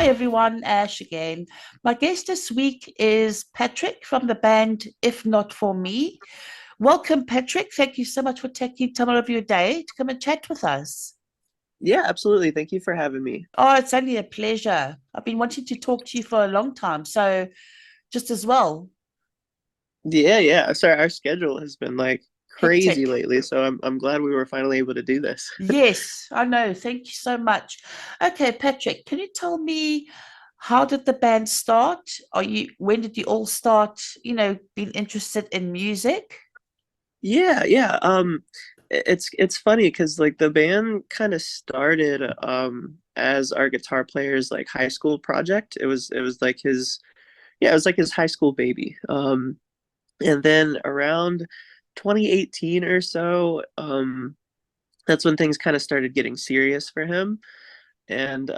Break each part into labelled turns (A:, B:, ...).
A: Hi everyone, Ash again. My guest this week is Patrick from the band If Not For Me. Welcome, Patrick. Thank you so much for taking time out of your day to come and chat with us.
B: Yeah, absolutely. Thank you for having me.
A: Oh, it's only a pleasure. I've been wanting to talk to you for a long time, so just as well.
B: Yeah, yeah. Sorry, our schedule has been like crazy
A: Hectic.
B: lately, so I'm glad we were finally able to do this.
A: Yes, I know. Thank you so much. Okay, Patrick, can you tell me how did the band start? When did you all start, being interested in music?
B: Yeah, yeah. It's funny because like the band kind of started as our guitar player's like high school project. It was like his yeah, it was like his high school baby. And then around 2018 or so, that's when things kind of started getting serious for him. And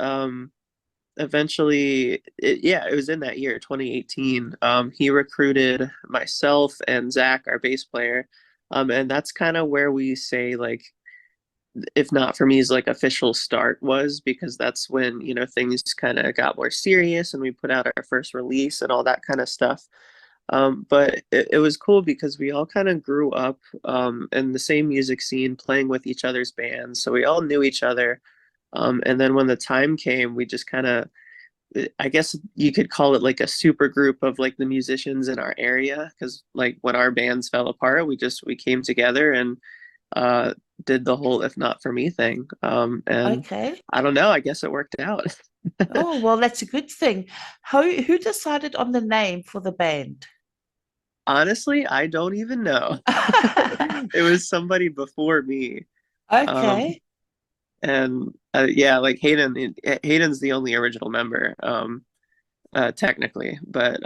B: eventually it was in that year 2018. He recruited myself and Zach, our bass player, and that's kind of where we say like, if not for me's like official start was, because that's when things kind of got more serious and we put out our first release and all that kind of stuff. But it was cool because we all kind of grew up in the same music scene, playing with each other's bands, so we all knew each other. And then when the time came, we just kind of, I guess you could call it like a super group of like the musicians in our area. Because like when our bands fell apart, we came together and uh, did the whole "if not for me" thing. And
A: Okay.
B: I don't know. I guess it worked out.
A: Oh, well, that's a good thing. Who decided on the name for the band?
B: Honestly, I don't even know. It was somebody before me. Um,
A: Okay.
B: and yeah, like Hayden's the only original member. Technically, but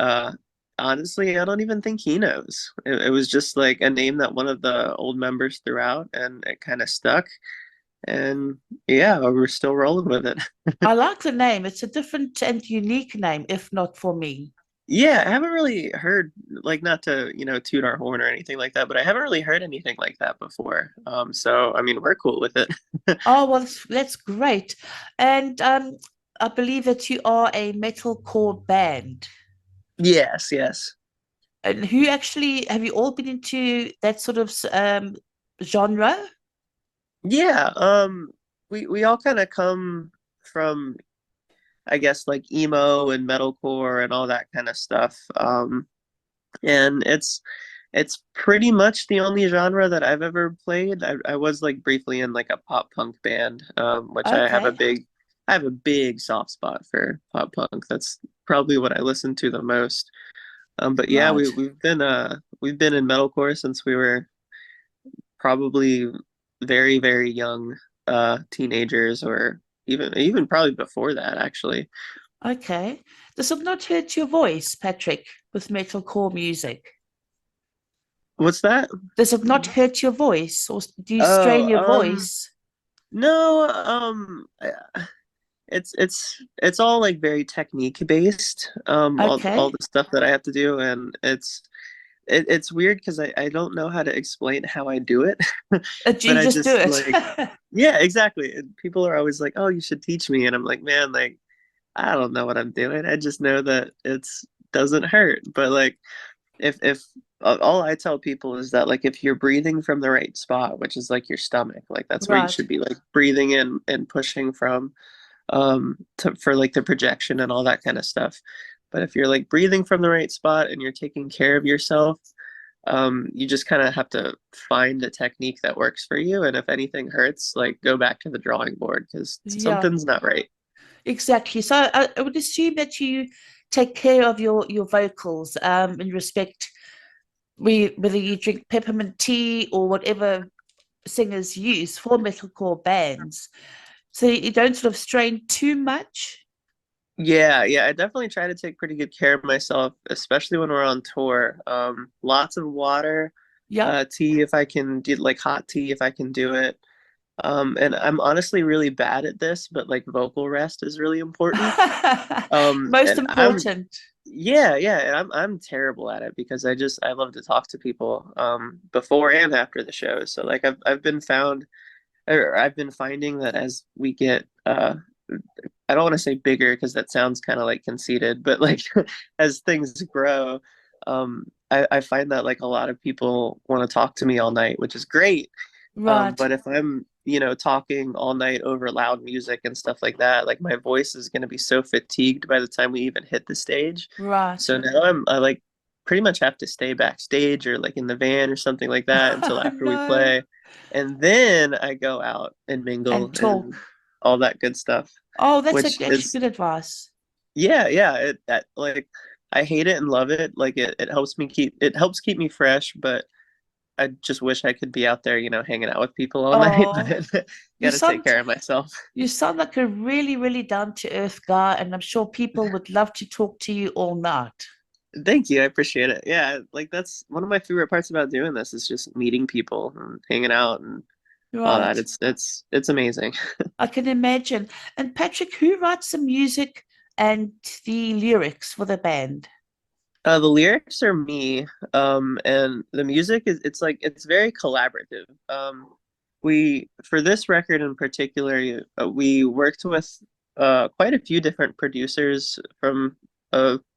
B: honestly, I don't even think he knows. It was just like a name that one of the old members threw out, and it kind of stuck. And yeah, we're still rolling with it.
A: I like the name. It's a different and unique name, if not for me.
B: Yeah, I haven't really heard, like, not to, toot our horn or anything like that, but I haven't really heard anything like that before. So I mean, we're cool with it.
A: Oh, well, that's great. And I believe that you are a metalcore band.
B: Yes, yes.
A: And who actually have you all been into that sort of genre?
B: Yeah, we all kind of come from, I guess, like emo and metalcore and all that kind of stuff. And it's pretty much the only genre that I've ever played. I was like briefly in like a pop punk band, which
A: Okay.
B: I have a big soft spot for pop punk. That's probably what I listen to the most. But yeah,
A: Right.
B: we've been in metalcore since we were probably very, very young teenagers, or even probably before that actually.
A: Okay. Does it not hurt your voice, Patrick, with metalcore music?
B: What's that?
A: Does it not hurt your voice, or do you strain
B: Oh,
A: your voice?
B: no, it's all like very technique based, all
A: Okay.
B: the stuff that I have to do, and it's weird because I don't know how to explain how I do it. But
A: You
B: I
A: just do
B: just
A: it.
B: like, yeah, exactly. And people are always like, oh, you should teach me, and I'm like, man, like, I don't know what I'm doing. I just know that it's doesn't hurt. But like, if all I tell people is that like if you're breathing from the right spot, which is like your stomach, like that's where you
A: Right.
B: should be like breathing in and pushing from, for like the projection and all that kind of stuff. But if you're like breathing from the right spot and you're taking care of yourself, you just kind of have to find a technique that works for you. And if anything hurts, like go back to the drawing board because
A: Yeah,
B: something's not right.
A: exactly. So I would assume that you take care of your vocals in respect whether you drink peppermint tea or whatever singers use for metalcore bands. So you don't sort of strain too much.
B: Yeah, yeah, I definitely try to take pretty good care of myself, especially when we're on tour. Lots of water,
A: Yeah.
B: tea if I can do, like hot tea if I can do it. And I'm honestly really bad at this, but like vocal rest is really important.
A: Most
B: And I'm
A: important.
B: Yeah, yeah, and I'm terrible at it because I love to talk to people before and after the show. So like I've been finding that as we get I don't want to say bigger because that sounds kind of like conceited, but like as things grow, I find that like a lot of people want to talk to me all night, which is great.
A: Right,
B: But if I'm, talking all night over loud music and stuff like that, like my voice is going to be so fatigued by the time we even hit the stage.
A: right.
B: So now I like pretty much have to stay backstage or like in the van or something like that until
A: Oh
B: after we
A: no.
B: play. And then I go out and mingle
A: And talk.
B: and all that good stuff,
A: Oh, that's
B: which
A: actually
B: is,
A: good advice.
B: yeah, yeah. Like I hate it and love it. Like it helps keep me fresh, but I just wish I could be out there, hanging out with people all night,
A: Oh,
B: but
A: you
B: gotta take
A: sound
B: care of myself.
A: you sound like a really, really down to earth guy, and I'm sure people would love to talk to you all night.
B: Thank you. I appreciate it. Yeah, like that's one of my favorite parts about doing this is just meeting people and hanging out and all that.
A: Right.
B: It's amazing.
A: I can imagine. And Patrick, who writes the music and the lyrics for the band?
B: The lyrics are me, and the music is it's very collaborative. We for this record in particular, we worked with quite a few different producers from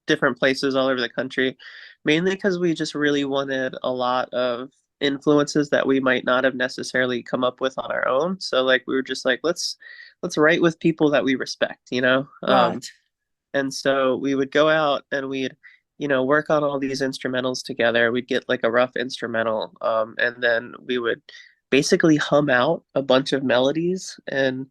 B: different places all over the country, mainly because we just really wanted a lot of influences that we might not have necessarily come up with on our own. So like we were just like let's write with people that we respect.
A: Right.
B: And so we would go out and we'd, work on all these instrumentals together. We'd get like a rough instrumental, and then we would basically hum out a bunch of melodies and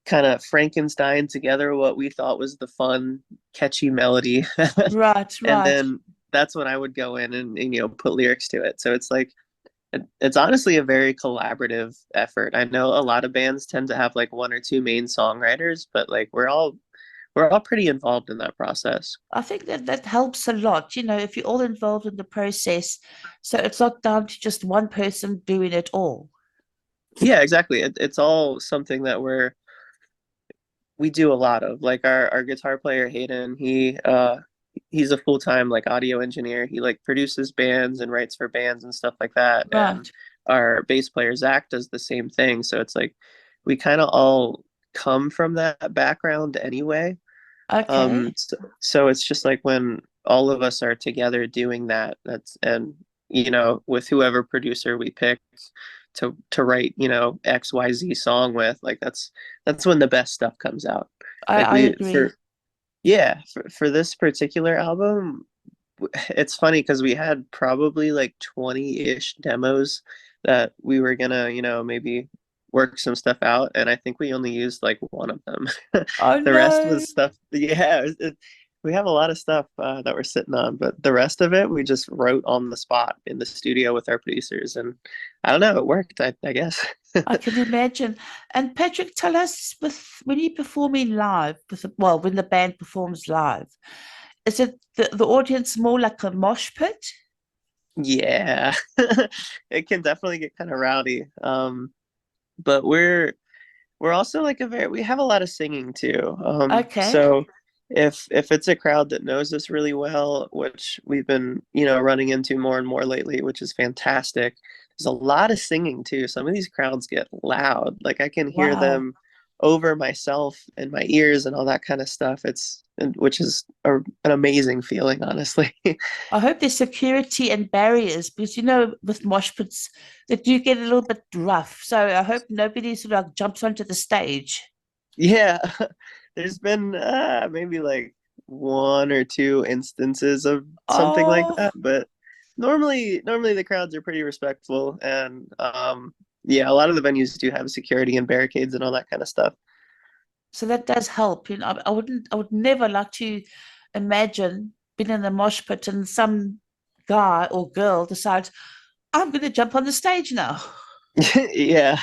B: kind of Frankenstein together what we thought was the fun, catchy melody.
A: Right,
B: And
A: right.
B: then that's when I would go in and put lyrics to it. So it's like it's honestly a very collaborative effort. I know a lot of bands tend to have like one or two main songwriters, but like we're all pretty involved in that process.
A: I think that that helps a lot, if you're all involved in the process. So it's not down to just one person doing it all.
B: Yeah, exactly. It's all something that we do a lot of. Like our guitar player Hayden, he's a full-time like audio engineer. He like produces bands and writes for bands and stuff like that. And
A: Right.
B: our bass player Zach does the same thing. So it's like we kind of all come from that background anyway.
A: Okay.
B: So it's just like when all of us are together doing that, that's and with whoever producer we pick to write, XYZ song with, like that's when the best stuff comes out. Like
A: I
B: we
A: agree.
B: for yeah, for this particular album, it's funny because we had probably like 20-ish demos that we were gonna, maybe work some stuff out, and I think we only used like one of them.
A: Oh
B: The rest
A: no.
B: was stuff, yeah, we have a lot of stuff that we're sitting on, but the rest of it we just wrote on the spot in the studio with our producers, and I don't know, it worked, I guess.
A: I can imagine. And Patrick, tell us with when you performing live well, when the band performs live, is it the audience more like a mosh pit?
B: Yeah, it can definitely get kind of rowdy. But we're also like we have a lot of singing too.
A: Okay.
B: So if it's a crowd that knows us really well, which we've been, running into more and more lately, which is fantastic. There's a lot of singing too. Some of these crowds get loud. Like I can hear
A: Wow.
B: them over myself and my ears and all that kind of stuff. Which is an amazing feeling, honestly.
A: I hope there's security and barriers because with mosh pits they do get a little bit rough. So I hope nobody sort of jumps onto the stage.
B: Yeah, there's been maybe like one or two instances of something like
A: Oh,
B: that, but normally the crowds are pretty respectful, and yeah, a lot of the venues do have security and barricades and all that kind of stuff.
A: so that does help. I would never like to imagine being in a mosh pit and some guy or girl decides, I'm going to jump on the stage now.
B: Yeah,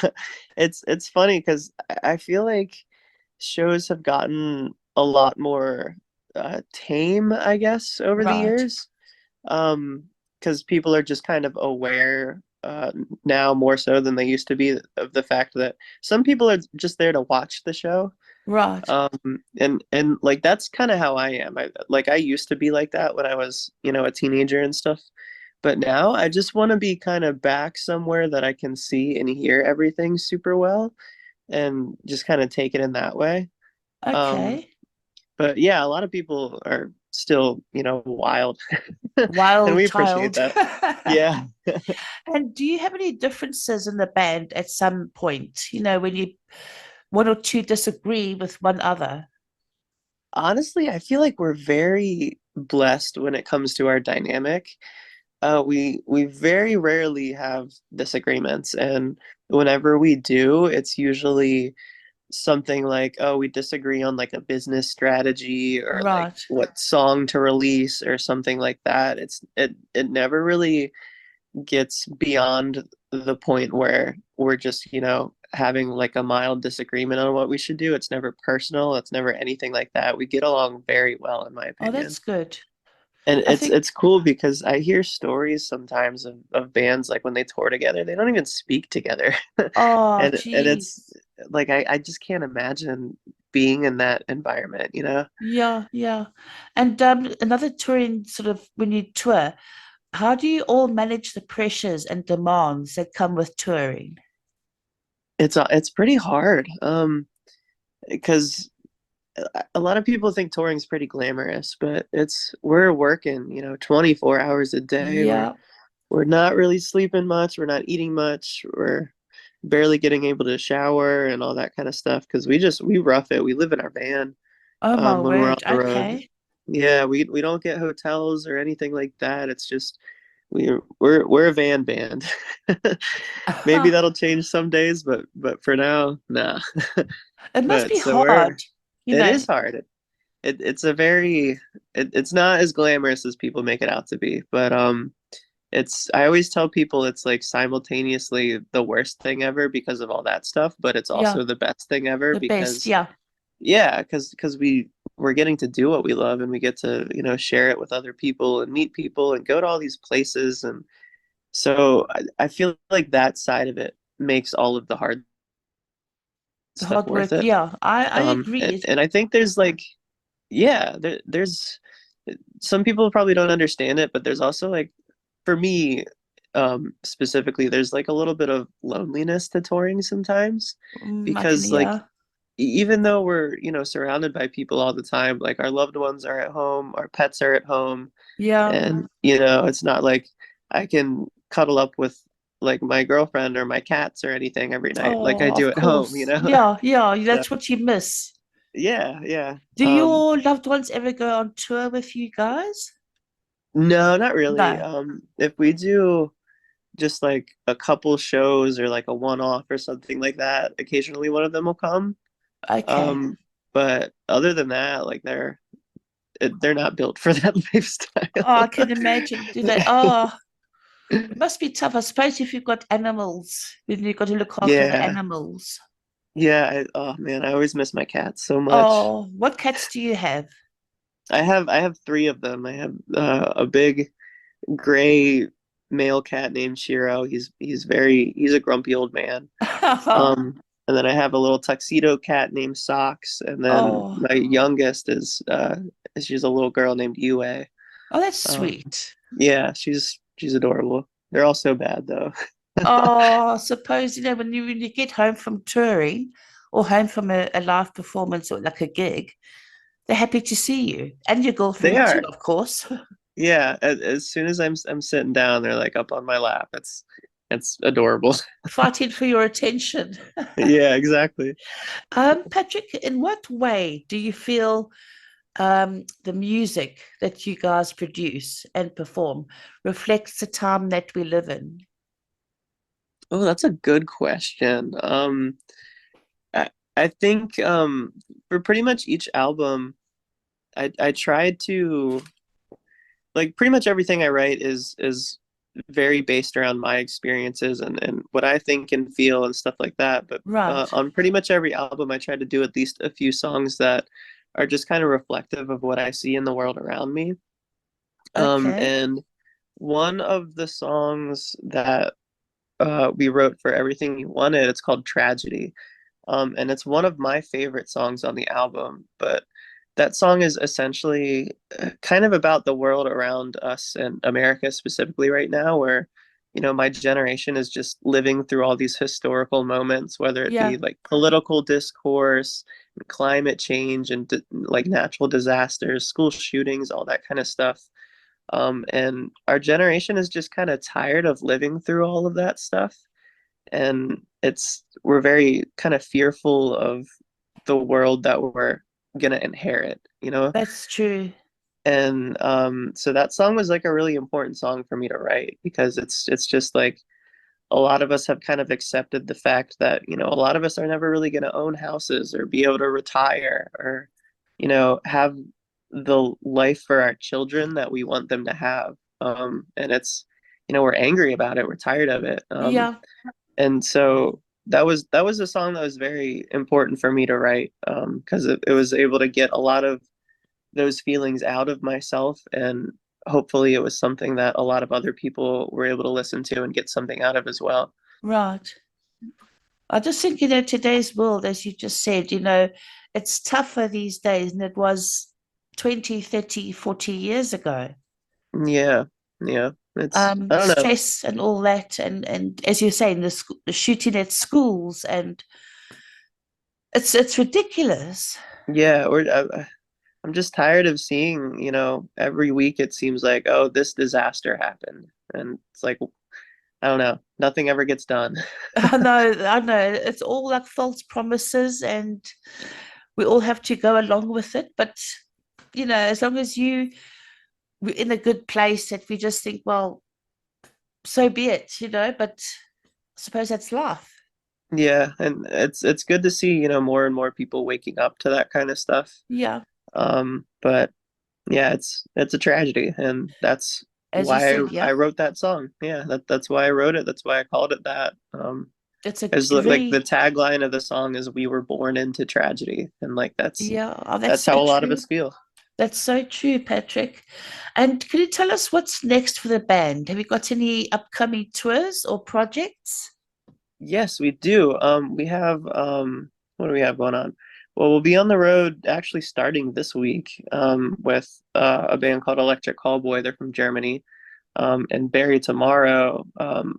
B: it's funny because I feel like shows have gotten a lot more tame, I guess, over the
A: Right,
B: years. Because people are just kind of aware now more so than they used to be of the fact that some people are just there to watch the show.
A: right.
B: And like that's kind of how I am. I used to be like that when I was, a teenager and stuff. But now I just want to be kind of back somewhere that I can see and hear everything super well and just kind of take it in that way. Um,
A: Okay.
B: but yeah, a lot of people are still, wild, and
A: Wild
B: we appreciate
A: child.
B: that. Yeah.
A: And do you have any differences in the band at some point? When you one or two disagree with one other?
B: Honestly, I feel like we're very blessed when it comes to our dynamic. We very rarely have disagreements, and whenever we do, it's usually something like, oh, we disagree on like a business strategy or like
A: Right.
B: what song to release or something like that. It never really gets beyond the point where we're just, having like a mild disagreement on what we should do. It's never personal. It's never anything like that. We get along very well, in my
A: Oh,
B: opinion.
A: that's good.
B: And
A: I
B: it's
A: think,
B: it's cool because I hear stories sometimes of bands like when they tour together, they don't even speak together.
A: oh,
B: And it's
A: geez.
B: like I just can't imagine being in that environment,
A: Yeah, yeah. And another touring sort of when you tour, how do you all manage the pressures and demands that come with touring?
B: It's pretty hard. Because a lot of people think touring's pretty glamorous, but we're working, 24 hours a day. We're
A: Yeah.
B: we're not really sleeping much, we're not eating much, we're barely getting able to shower and all that kind of stuff because we rough it. We live in our van
A: Oh my
B: when we're on
A: word.
B: the road.
A: Okay.
B: Yeah, we don't get hotels or anything like that. It's just we're a van band. Maybe that'll change some days, but for now, nah.
A: It must
B: But
A: be
B: so
A: hard, you
B: it
A: know.
B: is hard. It's a very it's not as glamorous as people make it out to be, but I always tell people it's like simultaneously the worst thing ever because of all that stuff, but it's
A: Yeah,
B: also the best thing ever
A: the best.
B: because
A: Yeah.
B: yeah, because we're getting to do what we love, and we get to, share it with other people and meet people and go to all these places. And so I feel like that side of it makes all of the hard
A: The
B: stuff
A: hard
B: worth
A: work.
B: it.
A: Yeah, I
B: And,
A: agree.
B: and I think there's like, yeah, there's some people probably don't understand it, but there's also like, for me, specifically, there's like a little bit of loneliness to touring sometimes
A: I can,
B: because like
A: yeah.
B: even though we're, surrounded by people all the time, like our loved ones are at home, our pets are at home,
A: Yeah.
B: and it's not like I can cuddle up with like my girlfriend or my cats or anything every night like I
A: Oh,
B: do
A: of
B: at home,
A: course. Yeah, yeah.
B: So,
A: That's what you miss.
B: yeah, yeah.
A: Do your loved ones ever go on tour with you guys?
B: No, not really.
A: No.
B: If we do just like a couple shows or like a one-off or something like that, occasionally one of them will come.
A: Okay.
B: Um, but other than that, like they're not built for that
A: Oh, I
B: lifestyle.
A: can imagine. Do they? Oh, it must be tough. I suppose if you've got animals, then you've got to look after the
B: Yeah,
A: animals.
B: yeah. Oh man, I always miss my cats so much.
A: Oh, what cats do you have?
B: I have three of them. I have a big gray male cat named Shiro. He's a grumpy old man. And then I have a little tuxedo cat named Socks, and then
A: Oh,
B: my youngest is she's a little girl named Yue.
A: oh, that's
B: Um,
A: sweet.
B: yeah, she's adorable. They're all so bad though.
A: Oh, I suppose, when you get home from touring or home from a live performance or like a gig, they're happy to see you and your
B: They
A: girlfriend too,
B: are.
A: of course,
B: Yeah, as soon as I'm sitting down, they're like up on my lap. It's adorable.
A: fighting for your attention.
B: Yeah, exactly.
A: Patrick, in what way do you feel the music that you guys produce and perform reflects the time that we live in?
B: Oh, that's a good question. I I think for pretty much each album, I tried to like pretty much everything I write is very based around my experiences and what I think and feel and stuff like that. But
A: Right.
B: on pretty much every album, I try to do at least a few songs that are just kind of reflective of what I see in the world around me.
A: Okay.
B: And one of the songs that we wrote for Everything You Wanted, it's called Tragedy. And it's one of my favorite songs on the album. But that song is essentially kind of about the world around us and America specifically right now, where my generation is just living through all these historical moments, whether it be
A: Yeah,
B: like political discourse, climate change, and like natural disasters, school shootings, all that kind of stuff. And our generation is just kind of tired of living through all of that stuff. And we're very kind of fearful of the world that we're gonna inherit, you know?
A: that's true.
B: And so that song was like a really important song for me to write because it's just like a lot of us have kind of accepted the fact that, a lot of us are never really going to own houses or be able to retire or, have the life for our children that we want them to have. And we're angry about it. We're tired of it.
A: Yeah,
B: And so that was a song that was very important for me to write because it was able to get a lot of those feelings out of myself, and hopefully it was something that a lot of other people were able to listen to and get something out of as well.
A: right. I just think, today's world, as you just said, it's tougher these days than it was 20, 30, 40 years ago.
B: Yeah, yeah, I don't know.
A: Stress and all that, and as you're saying, the shooting at schools, and it's ridiculous.
B: Yeah, I'm just tired of seeing, every week it seems like, oh, this disaster happened, and it's like, I don't know, nothing ever gets done.
A: I know. It's all like false promises, and we all have to go along with it. But as long as we're in a good place, that we just think, well, so be it, But I suppose that's life.
B: Yeah, and it's good to see, more and more people waking up to that kind of stuff.
A: Yeah,
B: But yeah, it's a tragedy, and that's
A: as you
B: why
A: said,
B: I
A: yeah,
B: wrote that song. Yeah, that's why I wrote it. That's why I called it that.
A: it's a
B: As like the
A: very
B: tagline of the song is "We were born into tragedy," and like
A: yeah. Oh, that's
B: that's
A: so
B: how a lot of
A: true.
B: us feel.
A: That's so true, Patrick. And can you tell us what's next for the band? Have you got any upcoming tours or projects?
B: Yes, we do. We have what do we have going on? Well, we'll be on the road actually starting this week with a band called Electric Callboy. They're from Germany. And Barry tomorrow,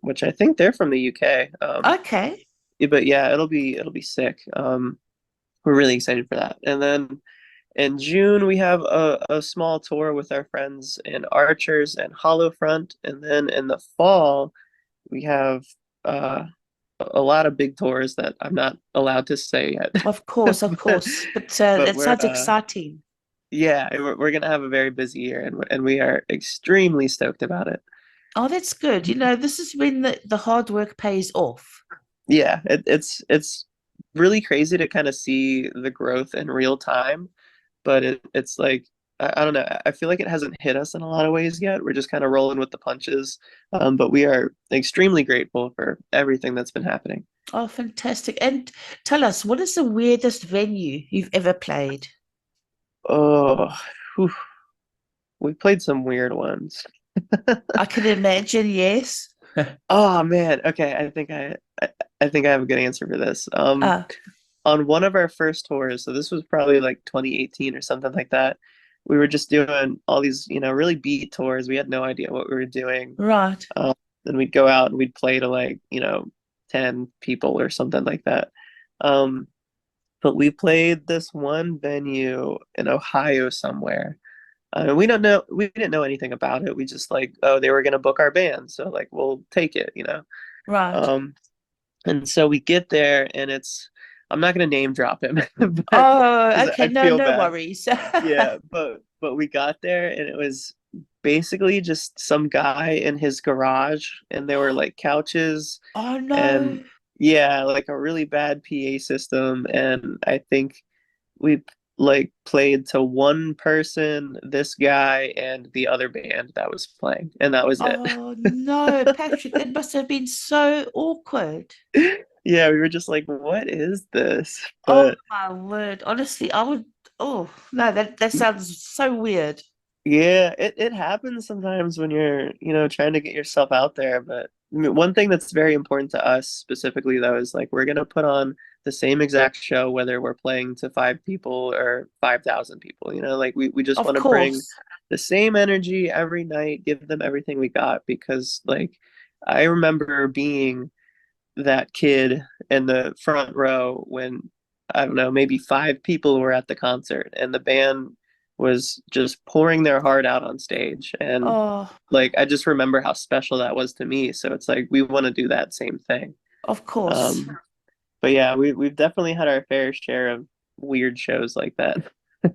B: which I think they're from the UK.
A: Okay,
B: But yeah, it'll be sick. We're really excited for that. And then in June we have a small tour with our friends in Archers and Hollow Front, and then in the fall we have uh, a lot of big tours that I'm not allowed to say yet.
A: of
B: but,
A: course. But
B: but
A: that
B: we're
A: sounds exciting.
B: yeah, we're gonna have a very busy year, and we are extremely stoked about it.
A: Oh, that's good. This is when the hard work pays off.
B: Yeah, it's really crazy to kind of see the growth in real time, but it's like I don't know. I feel like it hasn't hit us in a lot of ways yet. We're just kind of rolling with the punches, but we are extremely grateful for everything that's been happening.
A: Oh, fantastic. And tell us, what is the weirdest venue you've ever played?
B: Oh, whew, we played some weird ones.
A: I can imagine, yes.
B: Oh man, okay. I think I have a good answer for this.
A: Ah,
B: On one of our first tours, so this was probably like 2018 or something like that. We were just doing all these, really beat tours. We had no idea what we were doing.
A: right.
B: Um, and we'd go out and we'd play to like, 10 people or something like that. Um, but we played this one venue in Ohio somewhere. We didn't know anything about it. We just like, oh, they were gonna book our band, so like we'll take it.
A: Right.
B: Um, and so we get there, and I'm not gonna name drop him, but
A: Oh,
B: because
A: okay.
B: I
A: No,
B: feel
A: no
B: bad.
A: worries.
B: Yeah, but we got there, and it was basically just some guy in his garage, and there were like couches,
A: Oh
B: and
A: no.
B: yeah, like a really bad PA system, and I think we like played to one person, this guy, and the other band that was playing, and that was it.
A: Oh no, Patrick, that must have been so awkward.
B: Yeah, we were just like, what is this?
A: Oh
B: But
A: my word. Honestly, I would oh no, that sounds so weird.
B: yeah, it happens sometimes when you're, trying to get yourself out there. But I mean, one thing that's very important to us specifically, though, is like we're gonna put on the same exact show whether we're playing to 5 people or 5,000 people. Like we just
A: Of
B: want to bring
A: course.
B: the same energy every night, give them everything we got because like I remember being that kid in the front row when, I don't know, maybe five people were at the concert and the band was just pouring their heart out on stage. And
A: Oh,
B: like, I just remember how special that was to me. So it's like, we want to do that same thing.
A: of course.
B: Um, but yeah, we've definitely had our fair share of weird shows like that.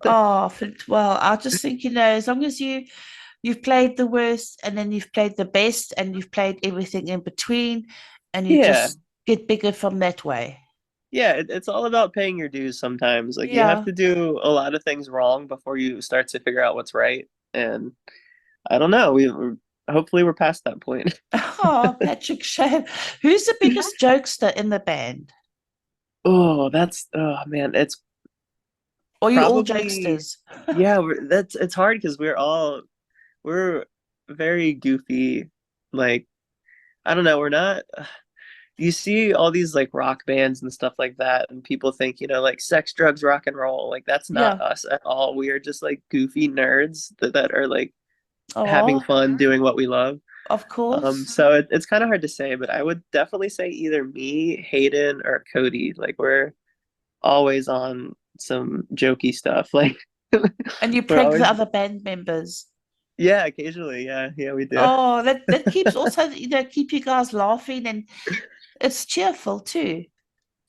A: Oh, well, I just think, as long as you've played the worst and then you've played the best and you've played everything in between and you
B: Yeah.
A: just get bigger from that way.
B: Yeah, it's all about paying your dues sometimes. Like you have
A: Yeah.
B: to do a lot of things wrong before you start to figure out what's right. And I don't know. Hopefully we're past that point.
A: Oh, Patrick Shane. Who's the biggest jokester in the band?
B: Oh, oh man, it's
A: Are you all
B: probably
A: jokesters?
B: yeah, that's it's hard because we're very goofy. Like I don't know, we're not you see all these like rock bands and stuff like that and people think, like sex, drugs, rock and roll. Like that's not
A: Yeah,
B: us at all. We are just like goofy nerds that are like having
A: oh,
B: fun doing what we love.
A: of course.
B: So it's kind of hard to say, but I would definitely say either me, Hayden, or Cody. Like we're always on some jokey stuff. Like
A: And you
B: we're
A: prank the
B: always,
A: other band members.
B: yeah, occasionally, yeah, we do.
A: Oh, that keeps also, keep you guys laughing and it's cheerful too.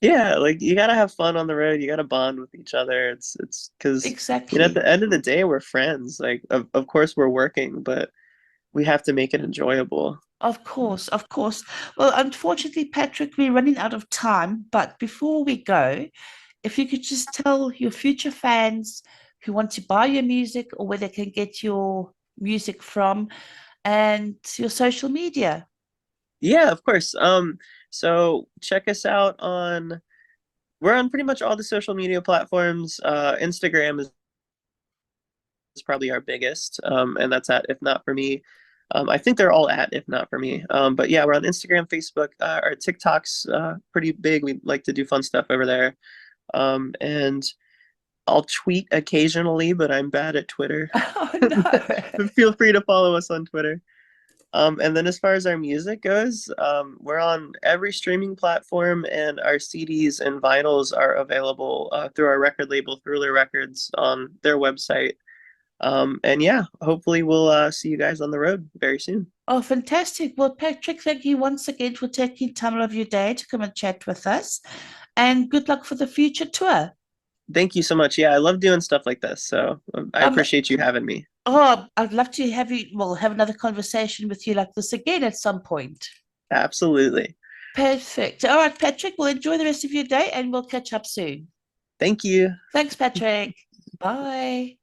B: Yeah, like you gotta have fun on the road. You gotta bond with each other. It's because at
A: Exactly.
B: the end of the day, we're friends. Like of course we're working, but we have to make it enjoyable.
A: Of course, of course. Well, unfortunately, Patrick, we're running out of time. But before we go, if you could just tell your future fans who want to buy your music or where they can get your music from and your social media.
B: Yeah, of course. So check us out on we're on pretty much all the social media platforms. Instagram is probably our biggest, and that's at If Not For Me. I think they're all at If Not For Me. But yeah, we're on Instagram, Facebook, our TikTok's pretty big. We like to do fun stuff over there. And I'll tweet occasionally, but I'm bad at Twitter.
A: Oh, no.
B: But feel free to follow us on Twitter. And then as far as our music goes, we're on every streaming platform, and our CDs and vinyls are available through our record label, Thriller Records, on their website. And yeah, hopefully we'll see you guys on the road very soon.
A: Oh, fantastic. Well, Patrick, thank you once again for taking time out of your day to come and chat with us. And good luck for the future tour.
B: Thank you so much. Yeah, I love doing stuff like this. So I
A: Um,
B: appreciate you having me.
A: oh, I'd love to have another conversation with you like this again at some point.
B: Absolutely.
A: Perfect. All right, Patrick, we'll enjoy the rest of your day and we'll catch up soon.
B: Thank you.
A: Thanks, Patrick. Bye.